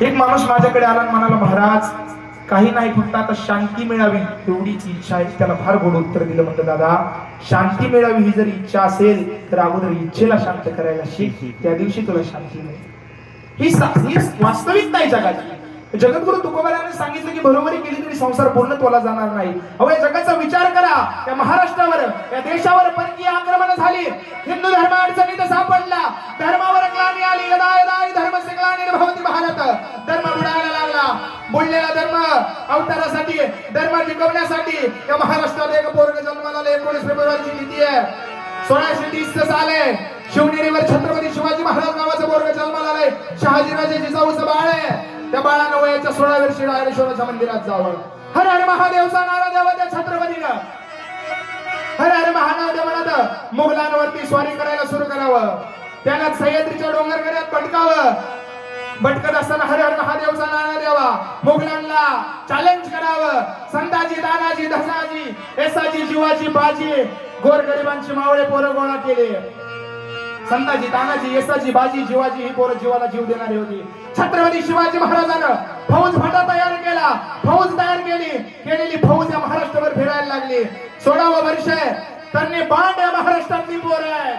एक माणूस माझ्याकडे आला आणि म्हणाला, महाराज काही नाही, फक्त आता शांती मिळावी एवढीच इच्छा आहे. त्याला फार गोड उत्तर दिलं. म्हणलं, दादा शांती मिळावी ही जर इच्छा असेल तर अगोदर इच्छेला शांत करायला शिक, त्या दिवशी तुला शांती मिळेल. ही वास्तविकता आहे जगाची. जगद्गुरु तुकोबाराने सांगितलं की बरोबरी केली तरी संसार पूर्ण तोला जाणार नाही. अहो या जगाचा विचार करा. या महाराष्ट्रावर, या देशावर परकीय आक्रमण झाली, हिंदू धर्म अडचणीत सापडला, धर्मावर ग्लानी आली, यदा यदा धर्मस्य ग्लानिर्भवति भारत. धर्म बुडायला लागला. बुडलेला धर्म अवतारासाठी, धर्म टिकवण्यासाठी या महाराष्ट्रात एक पोरग जन्माला आले. 19 फेब्रुवारीची तिथी आहे. 1630 साल आहे. शिवनेरीवर छत्रपती शिवाजी महाराज नावाचं पोरग जन्माला आलंय. शहाजीराजे जिजाऊचं बाळ आहे. त्या बाळानं वयाच्या 16 वर्षी डायरेश्वराच्या मंदिरात जावं. हर हर महादेवचा नारा द्यावा त्या छत्रपतीनं. हर हर महादेव म्हणत मुघलांवरती स्वारी करायला सुरू करावं. त्याला सह्याद्रीच्या डोंगरगड्यात भटकावं. भटकत असताना हर हर महादेवचा नारा द्यावा. मुघलांना चॅलेंज करावं. संताजी, तानाजी, धसाजी, येसाजी, जीवाची बाजी, गोरगरिबांची मावळे पोरं गोळा केले. संताजी, तानाजी, येसाजी, बाजी, जीवाजी ही पोरं जीवाला जीव देणारी होती. छत्रपती शिवाजी महाराजांनं फौज फाटा तयार केला. फौज तयार केलेली फौज या महाराष्ट्रावर फिरायला लागली. 16वं वर्ष आहे. तरणी बांड या महाराष्ट्रातली पोरं आहे.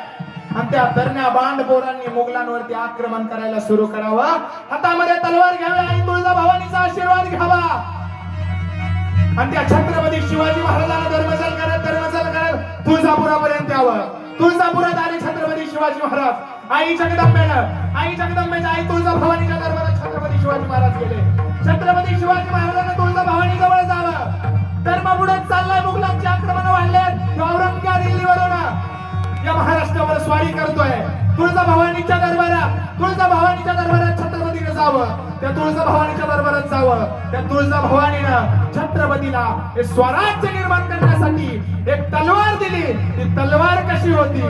आणि त्या तरण्या बांड पोरांनी मुघलांवरती आक्रमण करायला सुरू करावं. हातामध्ये तलवार घ्यावी आणि तुळजाभवानीचा आशीर्वाद घ्यावा. आणि त्या छत्रपती शिवाजी महाराजांना धर्मचाल करत तुळजापुरापर्यंत यावं. तुळजापुरात आले छत्रपती शिवाजी महाराज. आई जगदंबेच्या आई तुळजाभवानीच्या दरबारात छत्रपती शिवाजी महाराज गेले. छत्रपती शिवाजी महाराजांना तुळजाभवानी जवळ जावं. धर्म बुडत चाललाय. मुघलांचे आक्रमण वाढले. औरंगाबाद दिल्लीवरून या महाराष्ट्रावर स्वारी करतोय. तुळजाभवानीच्या दरबारात छत्रपतीने जावं. त्या तुळजाभवानीच्या दरबारात जावं. त्या तुळजाभवानीनं छत्रपतीला हे स्वराज्य निर्माण करण्यासाठी एक तलवार दिली. ती तलवार कशी होती?